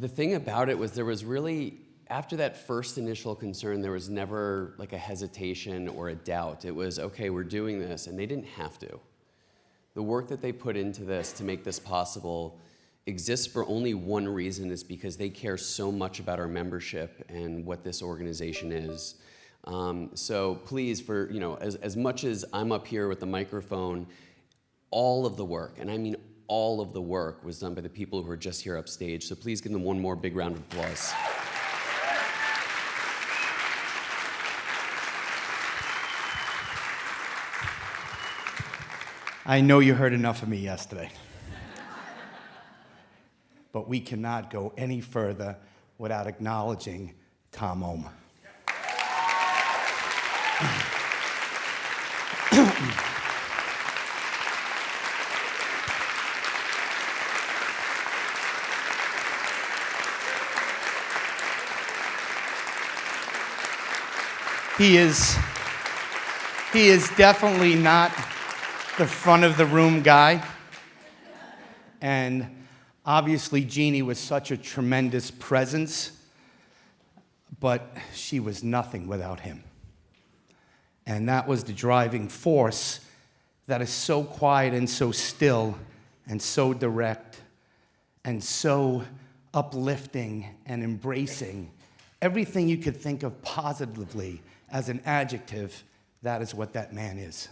The thing about it was there was really, after that first initial concern, there was never like a hesitation or a doubt. It was, okay, we're doing this, and they didn't have to. The work that they put into this to make this possible exists for only one reason, is because they care so much about our membership and what this organization is. So please, for as much as I'm up here with the microphone, all of the work, and I mean all of the work, was done by the people who are just here upstage. So please give them one more big round of applause. I know you heard enough of me yesterday. But we cannot go any further without acknowledging Tom Ohm. He is definitely not the front of the room guy. And obviously Jeannie was such a tremendous presence, but she was nothing without him. And that was the driving force that is so quiet and so still and so direct and so uplifting and embracing everything you could think of positively as an adjective. That is what that man is.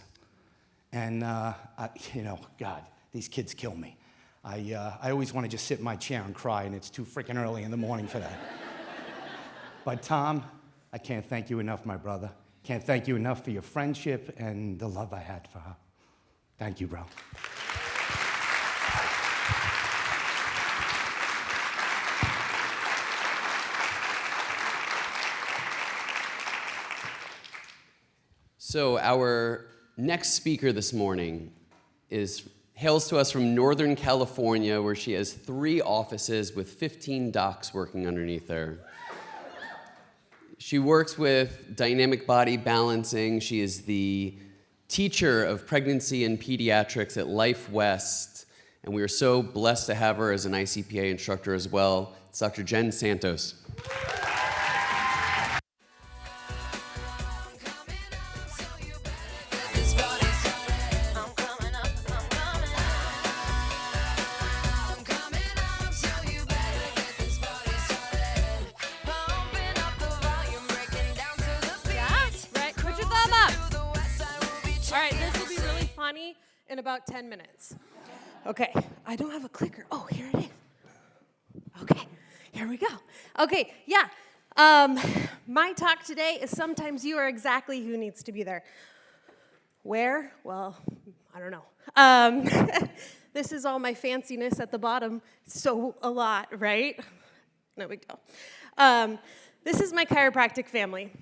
And, God, these kids kill me. I always want to just sit in my chair and cry, and it's too freaking early in the morning for that. But Tom, I can't thank you enough, my brother. Can't thank you enough for your friendship and the love I had for her. Thank you, bro. So our next speaker this morning hails to us from Northern California, where she has 3 offices with 15 docs working underneath her. She works with dynamic body balancing. She is the teacher of pregnancy and pediatrics at Life West, and we are so blessed to have her as an ICPA instructor as well. It's Dr. Jen Santos. In about 10 minutes. Okay, I don't have a clicker. Oh, here it is. Okay, here we go. Okay, yeah. My talk today is sometimes you are exactly who needs to be there. Where? Well, I don't know. This is all my fanciness at the bottom. So a lot, right? No big deal. This is my chiropractic family.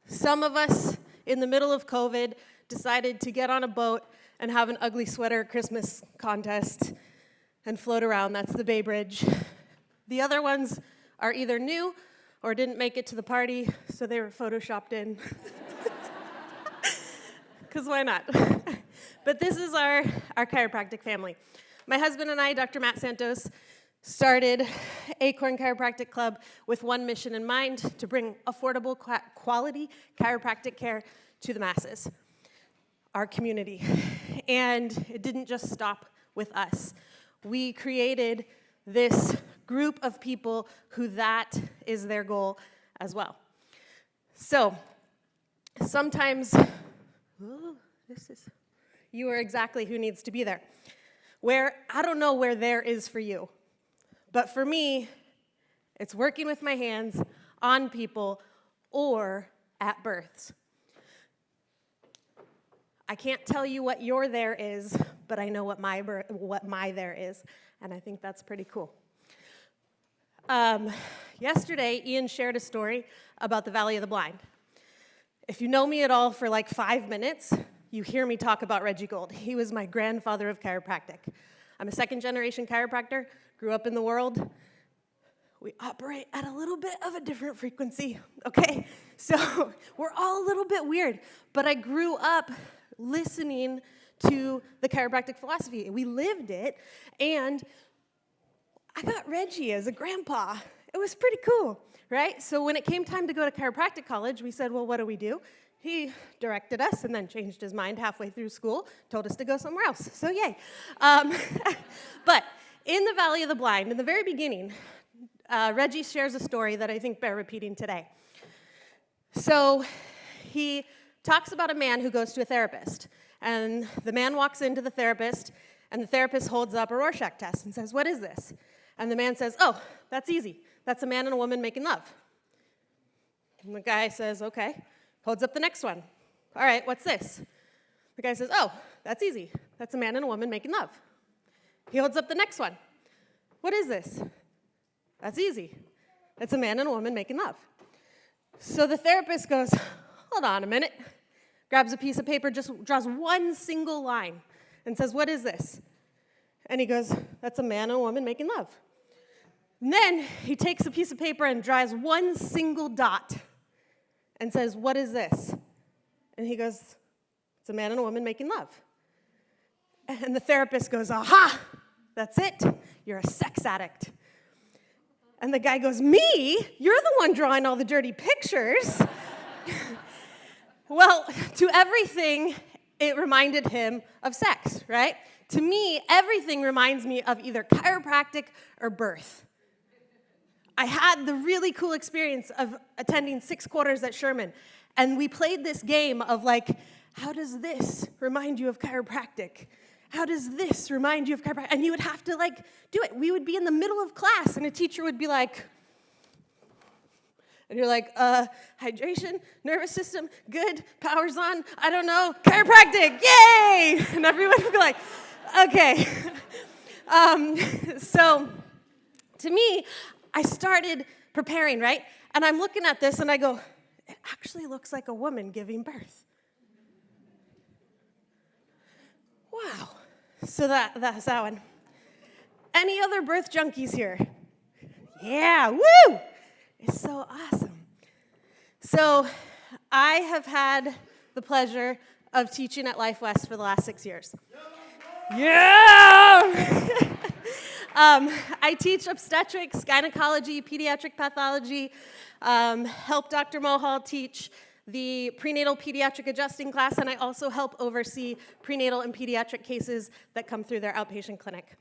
Some of us in the middle of COVID decided to get on a boat and have an ugly sweater Christmas contest and float around. That's the Bay Bridge. The other ones are either new or didn't make it to the party, so they were photoshopped in. Because why not? But this is our chiropractic family. My husband and I, Dr. Matt Santos, started Acorn Chiropractic Club with one mission in mind: to bring affordable, quality chiropractic care to the masses, our community. And it didn't just stop with us. We created this group of people who that is their goal as well. So sometimes, you are exactly who needs to be there. I don't know where there is for you, but for me, it's working with my hands on people or at births. I can't tell you what your there is, but I know what my there is, and I think that's pretty cool. Yesterday, Ian shared a story about the Valley of the Blind. If you know me at all for like 5 minutes, you hear me talk about Reggie Gold. He was my grandfather of chiropractic. I'm a second-generation chiropractor, grew up in the world. We operate at a little bit of a different frequency, okay? So we're all a little bit weird, but I grew up listening to the chiropractic philosophy. We lived it, and I got Reggie as a grandpa. It was pretty cool, right? So when it came time to go to chiropractic college, we said, well, what do? He directed us and then changed his mind halfway through school, told us to go somewhere else. So yay. But in the Valley of the Blind, in the very beginning, Reggie shares a story that I think bear repeating today. So he talks about a man who goes to a therapist. And the man walks into the therapist, and the therapist holds up a Rorschach test and says, what is this? And the man says, oh, that's easy. That's a man and a woman making love. And the guy says, okay. Holds up the next one. All right, what's this? The guy says, oh, that's easy. That's a man and a woman making love. He holds up the next one. What is this? That's easy. That's a man and a woman making love. So the therapist goes, hold on a minute. Grabs a piece of paper, just draws one single line and says, what is this? And he goes, that's a man and a woman making love. And then he takes a piece of paper and draws one single dot and says, what is this? And he goes, it's a man and a woman making love. And the therapist goes, aha, that's it. You're a sex addict. And the guy goes, me? You're the one drawing all the dirty pictures. Well, to everything, it reminded him of sex, right? To me, everything reminds me of either chiropractic or birth. I had the really cool experience of attending 6 quarters at Sherman, and we played this game of like, how does this remind you of chiropractic? How does this remind you of chiropractic? And you would have to like do it. We would be in the middle of class, and a teacher would be like, and you're like, hydration, nervous system, good, power's on, I don't know, chiropractic, yay! And everyone would be like, okay. So to me, I started preparing, right? And I'm looking at this and I go, it actually looks like a woman giving birth. Wow. So that's that one. Any other birth junkies here? Yeah, woo! It's so awesome. So I have had the pleasure of teaching at Life West for the last 6 years. Yeah! I teach obstetrics, gynecology, pediatric pathology, help Dr. Mohal teach the prenatal pediatric adjusting class, and I also help oversee prenatal and pediatric cases that come through their outpatient clinic.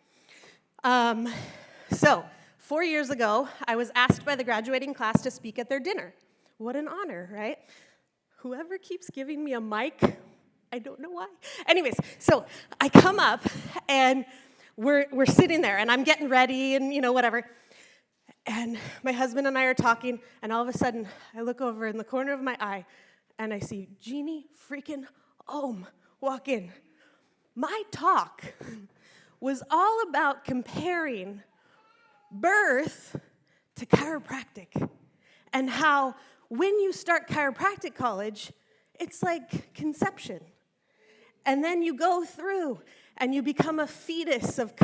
So 4 years ago, I was asked by the graduating class to speak at their dinner. What an honor, right? Whoever keeps giving me a mic, I don't know why. Anyways, so I come up, and we're sitting there, and I'm getting ready, and whatever. And my husband and I are talking, and all of a sudden, I look over in the corner of my eye, and I see Jeannie freaking Ohm walk in. My talk was all about comparing birth to chiropractic, and how when you start chiropractic college, it's like conception. And then you go through and you become a fetus of a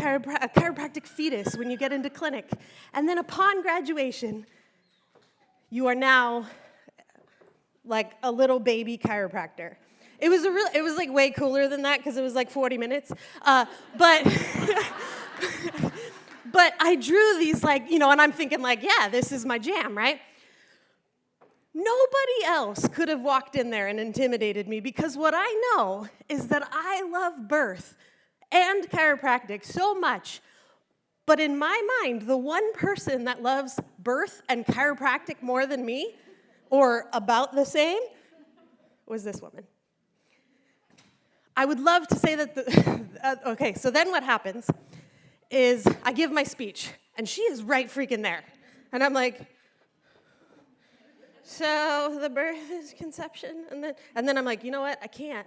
chiropractic fetus when you get into clinic. And then upon graduation, you are now like a little baby chiropractor. It was like way cooler than that because it was like 40 minutes. But I drew these and I'm thinking yeah, this is my jam, right? Nobody else could have walked in there and intimidated me because what I know is that I love birth and chiropractic so much. But in my mind, the one person that loves birth and chiropractic more than me, or about the same, was this woman. I would love to say that okay, so then what happens is I give my speech, and she is right freaking there. And I'm like, so the birth is conception, and then I'm like, you know what, I can't.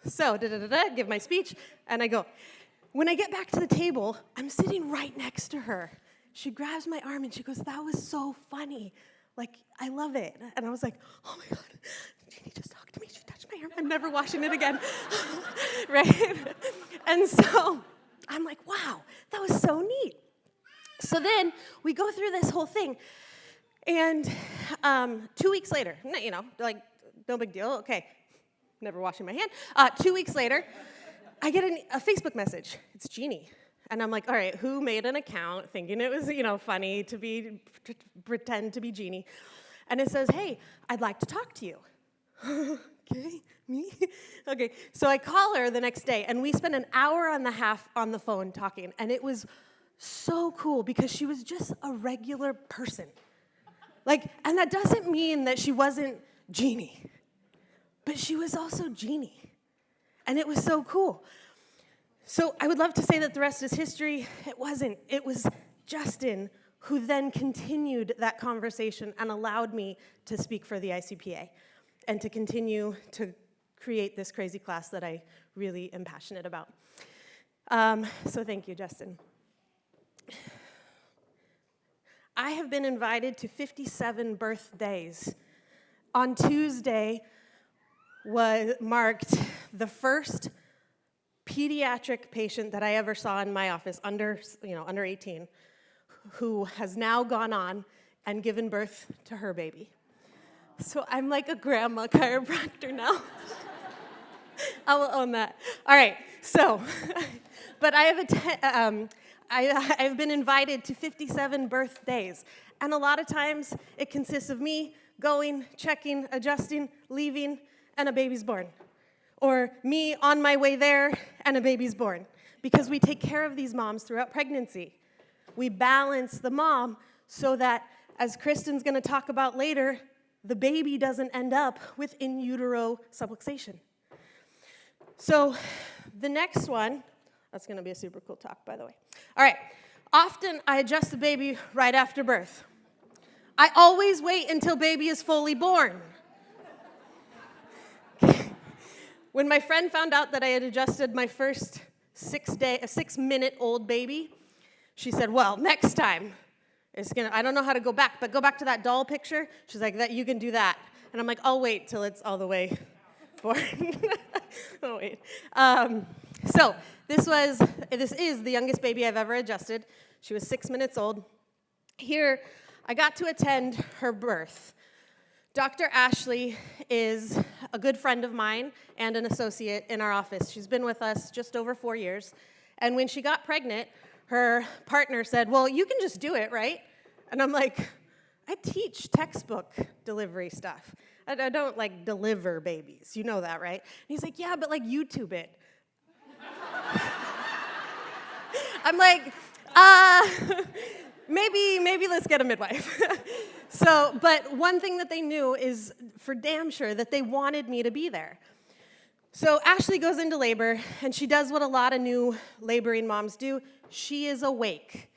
So, give my speech, and I go. When I get back to the table, I'm sitting right next to her. She grabs my arm, and she goes, that was so funny. I love it. And I was like, oh my God, Jeannie just talked to me. She touched my arm. I'm never washing it again. Right? And so I'm like, wow, that was so neat. So then we go through this whole thing. And 2 weeks later, no big deal. Okay, never washing my hand. 2 weeks later, I get a Facebook message. It's Jeannie. And I'm like, all right, who made an account thinking it was, funny to pretend to be Jeannie? And it says, hey, I'd like to talk to you. Okay, me? Okay, so I call her the next day, and we spent an hour and a half on the phone talking, and it was so cool because she was just a regular person. And that doesn't mean that she wasn't Jeannie, but she was also Jeannie, and it was so cool. So I would love to say that the rest is history. It wasn't. It was Justin who then continued that conversation and allowed me to speak for the ICPA and to continue to create this crazy class that I really am passionate about. So thank you, Justin. I have been invited to 57 birthdays. On Tuesday marked the first pediatric patient that I ever saw in my office, under 18, who has now gone on and given birth to her baby. So I'm like a grandma chiropractor now. I will own that. All right, so, but I've been invited to 57 birthdays, and a lot of times it consists of me going, checking, adjusting, leaving, and a baby's born. Or me on my way there, and a baby's born. Because we take care of these moms throughout pregnancy. We balance the mom so that, as Kristen's going to talk about later, the baby doesn't end up with in utero subluxation. So the next one, that's going to be a super cool talk, by the way. All right, often I adjust the baby right after birth. I always wait until baby is fully born. When my friend found out that I had adjusted my first 6-minute-old baby, she said, well, next time, I don't know how to go back, but go back to that doll picture. She's like, that you can do that. And I'm like, I'll wait till it's all the way born. I'll wait. So this is the youngest baby I've ever adjusted. She was 6 minutes old. Here, I got to attend her birth. Dr. Ashley is a good friend of mine and an associate in our office. She's been with us just over 4 years. And when she got pregnant, her partner said, well, you can just do it, right? And I'm like, I teach textbook delivery stuff. I don't, deliver babies. You know that, right? And he's like, yeah, but, YouTube it. I'm like, maybe let's get a midwife. But one thing that they knew is for damn sure that they wanted me to be there. So Ashley goes into labor, and she does what a lot of new laboring moms do. She is awake.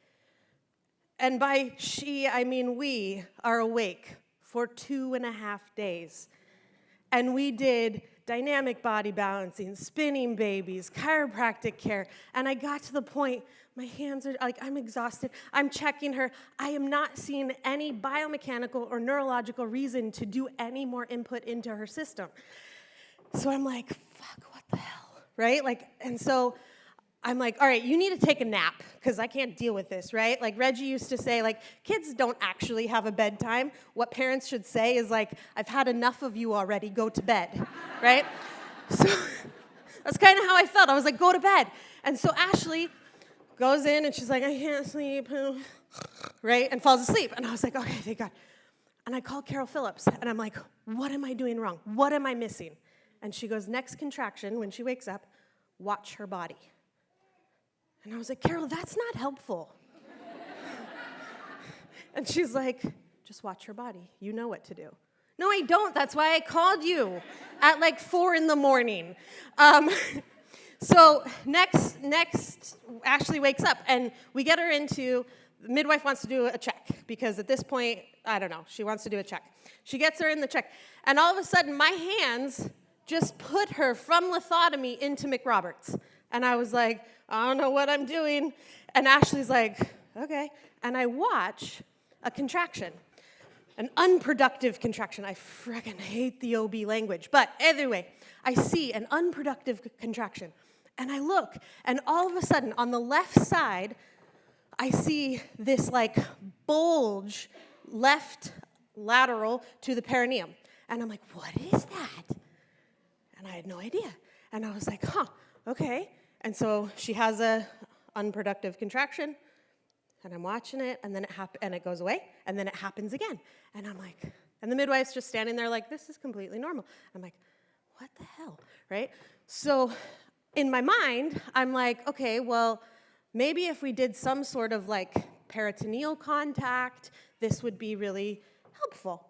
And by she, I mean we are awake for 2.5 days. And we did dynamic body balancing, spinning babies, chiropractic care. And I got to the point, my hands are I'm exhausted. I'm checking her. I am not seeing any biomechanical or neurological reason to do any more input into her system. So I'm like, fuck, what the hell, right? And so I'm like, all right, you need to take a nap because I can't deal with this, right? Reggie used to say, kids don't actually have a bedtime. What parents should say is I've had enough of you already, go to bed, right? So that's kind of how I felt. I was like, go to bed. And so Ashley goes in and she's like, I can't sleep, right? And falls asleep. And I was like, okay, thank God. And I called Carol Phillips and I'm like, what am I doing wrong? What am I missing? And she goes, next contraction, when she wakes up, watch her body. And I was like, Carol, that's not helpful. And she's like, just watch her body. You know what to do. No, I don't. That's why I called you at 4 a.m. So next, Ashley wakes up, and we get her into, the midwife wants to do a check, because at this point, I don't know, she wants to do a check. She gets her in the check, and all of a sudden, my hands just put her from lithotomy into McRoberts. And I was like, I don't know what I'm doing. And Ashley's like, okay. And I watch a contraction, an unproductive contraction. I frickin' hate the OB language. But anyway, I see an unproductive contraction. And I look, and all of a sudden, on the left side, I see this bulge left lateral to the perineum. And I'm like, what is that? And I had no idea. And I was like, okay. And so she has a unproductive contraction, and I'm watching it, and then and it goes away, and then it happens again. And I'm like, and the midwife's just standing there like, this is completely normal. I'm like, what the hell, right? So in my mind, I'm like, okay, well, maybe if we did some sort of like peritoneal contact, this would be really helpful.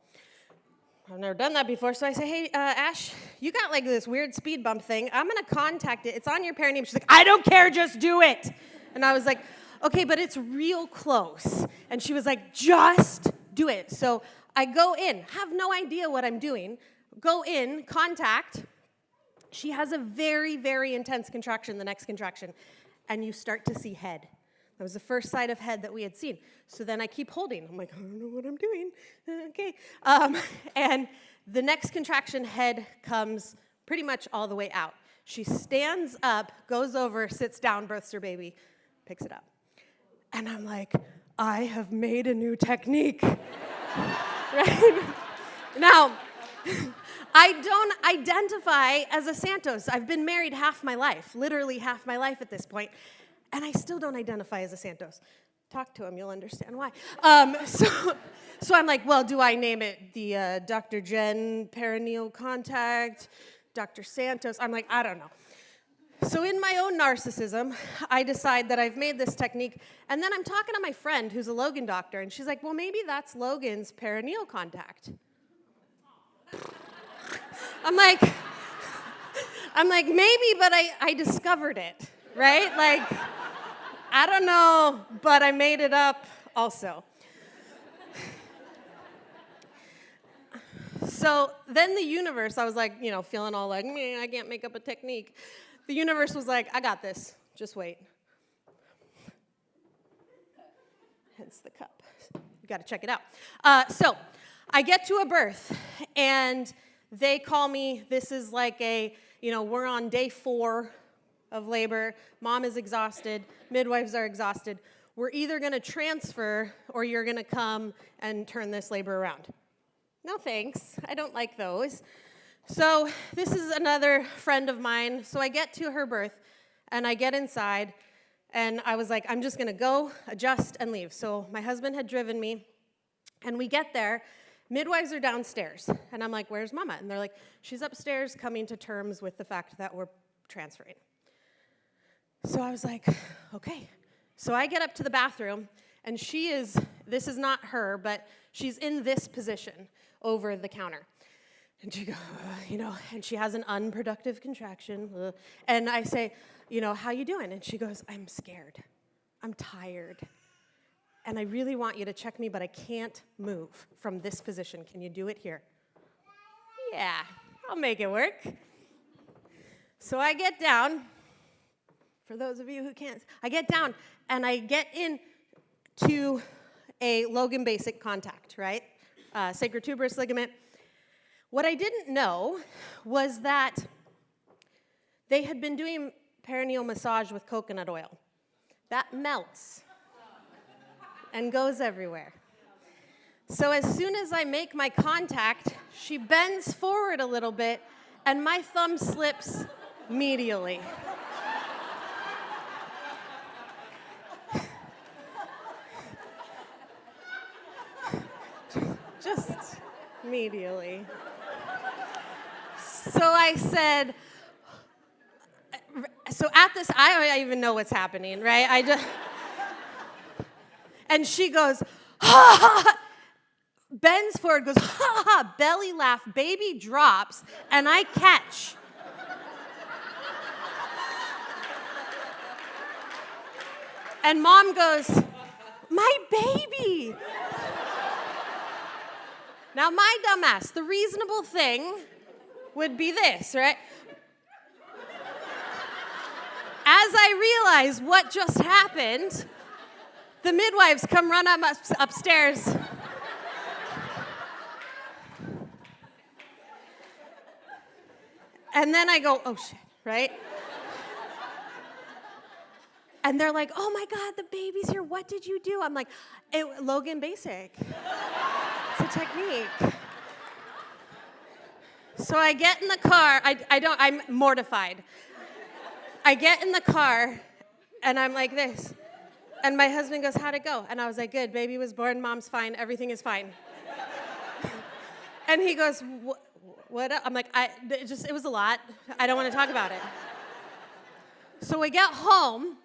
I've never done that before, so I say, hey, Ash, you got like this weird speed bump thing. I'm going to contact it. It's on your perineum. She's like, I don't care, just do it. And I was like, okay, but it's real close. And she was like, just do it. So I go in, have no idea what I'm doing, go in, contact. She has a very, very intense contraction, the next contraction, and you start to see head. That was the first side of head that we had seen. So then I keep holding. I'm like, I don't know what I'm doing. Okay. And the next contraction, head comes pretty much all the way out. She stands up, goes over, sits down, births her baby, picks it up. And I'm like, I have made a new technique. Right? Now, I don't identify as a Santos. I've been married half my life, literally half my life at this point. And I still don't identify as a Santos. Talk to him, you'll understand why. So I'm like, well, do I name it the Dr. Jen perineal contact, Dr. Santos? I'm like, I don't know. So in my own narcissism, I decide that I've made this technique, and then I'm talking to my friend who's a Logan doctor, and she's like, well, maybe that's Logan's perineal contact. I'm like, maybe, but I discovered it, right? Like, I don't know, but I made it up also. So then the universe, I was like, feeling all like, I can't make up a technique. The universe was like, I got this, just wait. Hence the cup. You gotta check it out. So I get to a birth, and they call me, this is like we're on day 4 of labor, mom is exhausted, midwives are exhausted. We're either gonna transfer or you're gonna come and turn this labor around. No thanks, I don't like those. So this is another friend of mine. So I get to her birth, and I get inside, and I was like, I'm just gonna go, adjust, and leave. So my husband had driven me, and we get there. Midwives are downstairs, and I'm like, where's Mama? And they're like, she's upstairs coming to terms with the fact that we're transferring. So I was like, okay. So I get up to the bathroom, and this is not her, but she's in this position over the counter. And she goes, and she has an unproductive contraction. And I say, how you doing? And she goes, I'm scared. I'm tired. And I really want you to check me, but I can't move from this position. Can you do it here? Yeah, I'll make it work. So I get down. For those of you who can't, I get down, and I get into a Logan basic contact, right? Sacrotuberous ligament. What I didn't know was that they had been doing perineal massage with coconut oil. That melts and goes everywhere. So as soon as I make my contact, she bends forward a little bit, and my thumb slips medially. Just medially. So I said, so at this, I don't even know what's happening, right? And she goes, ha, ha, ha, bends forward, goes, ha, ha, belly laugh, baby drops, and I catch. And mom goes, my baby. Now, my dumbass, the reasonable thing would be this, right? As I realize what just happened, the midwives come run upstairs. And then I go, oh shit, right? And they're like, oh my God, the baby's here. What did you do? I'm like, Logan Basic. It's a technique. So I get in the car. I'm mortified. I get in the car, And I'm like this. And my husband goes, how'd it go? And I was like, good, baby was born, mom's fine, everything is fine. And he goes, what? I'm like, it was a lot. I don't want to talk about it. So we get home,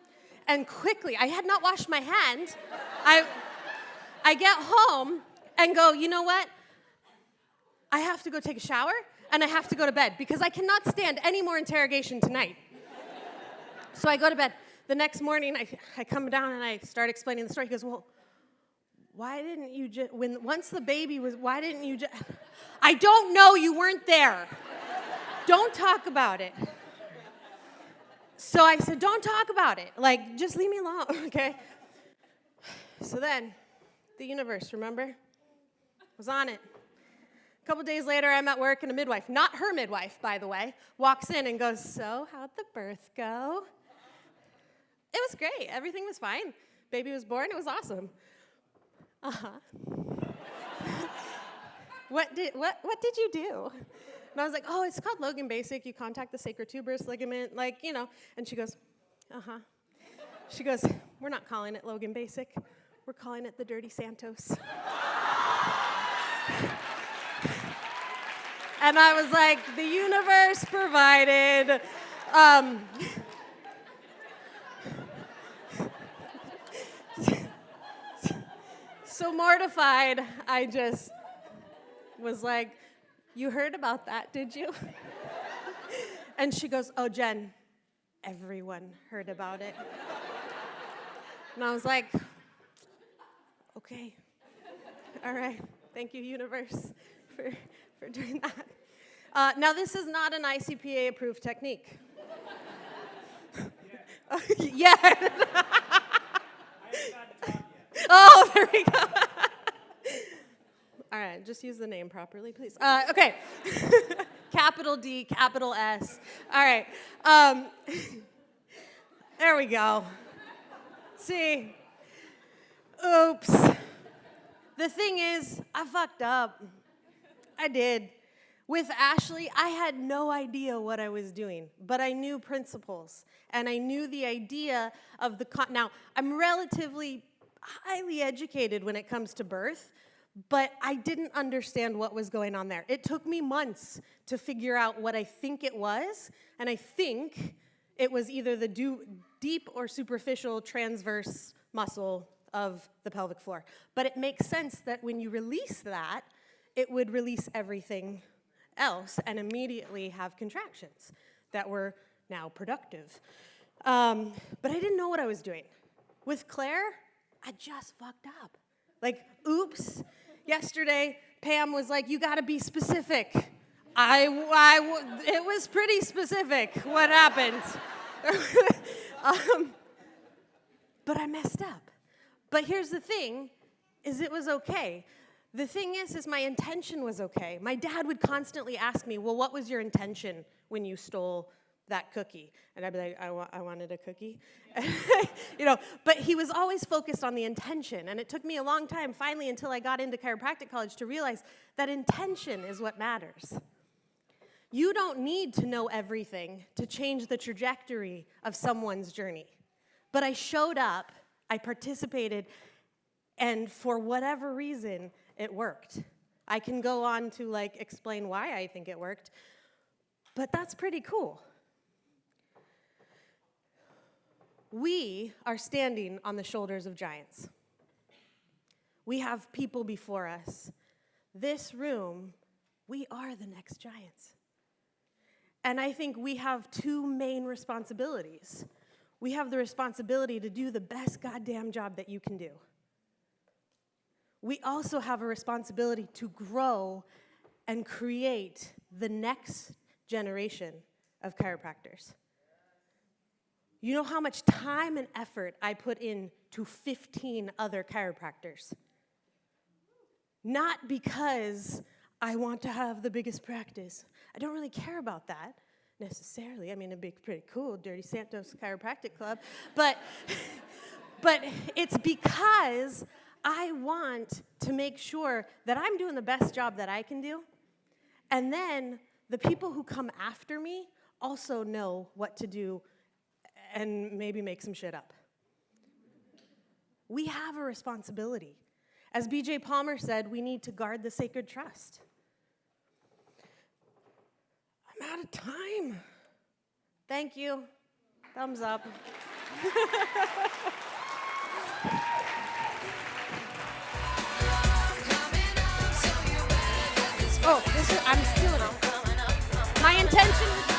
and quickly, I had not washed my hand. I get home and go, you know what? I have to go take a shower, and I have to go to bed, because I cannot stand any more interrogation tonight. So I go to bed. The next morning, I come down and I start explaining the story. He goes, well, why didn't you just, once the baby was, why didn't you just, I don't know, you weren't there. Don't talk about it. So I said, don't talk about it. Like, just leave me alone, okay? So then, the universe, remember, was on it. A couple days later, I'm at work, and a midwife, not her midwife, by the way, walks in and goes, so how'd the birth go? It was great. Everything was fine. Baby was born. It was awesome. Uh-huh. What did you do? And I was like, oh, it's called Logan Basic. You contact the sacrotuberous ligament, like, you know. And she goes, uh-huh. She goes, we're not calling it Logan Basic. We're calling it the Dirty Santos. And I was like, the universe provided. So mortified, I just was like, you heard about that, did you? And she goes, oh, Jen, everyone heard about it. And I was like, okay, all right, thank you, universe, for doing that. Now, this is not an ICPA-approved technique. Yeah. Oh, there we go. All right, just use the name properly, please. Okay. Capital D, capital S. All right. There we go. See? Oops. The thing is, I fucked up. I did. With Ashley, I had no idea what I was doing, but I knew principles, and I knew the idea of the now, I'm relatively highly educated when it comes to birth, but I didn't understand what was going on there. It took me months to figure out what I think it was, and I think it was either the deep or superficial transverse muscle of the pelvic floor. But it makes sense that when you release that, it would release everything else and immediately have contractions that were now productive. But I didn't know what I was doing. With Claire, I just fucked up. Like, oops. Yesterday, Pam was like, you gotta be specific. It was pretty specific what happened. But I messed up. But here's the thing, is it was okay. The thing is my intention was okay. My dad would constantly ask me, well, what was your intention when you stole that cookie? And I'd be like, I wanted a cookie. You know, but he was always focused on the intention. And it took me a long time, finally, until I got into chiropractic college to realize that intention is what matters. You don't need to know everything to change the trajectory of someone's journey. But I showed up, I participated, and for whatever reason, it worked. I can go on to explain why I think it worked, but that's pretty cool. We are standing on the shoulders of giants. We have people before us. This room, we are the next giants. And I think we have two main responsibilities. We have the responsibility to do the best goddamn job that you can do. We also have a responsibility to grow and create the next generation of chiropractors. You know how much time and effort I put into 15 other chiropractors? Not because I want to have the biggest practice. I don't really care about that necessarily. I mean, it'd be pretty cool, Dirty Santos Chiropractic Club. But it's because I want to make sure that I'm doing the best job that I can do. And then the people who come after me also know what to do and maybe make some shit up. We have a responsibility. As B.J. Palmer said, we need to guard the sacred trust. I'm out of time. Thank you. Thumbs up. Oh, I'm stealing it. My intention was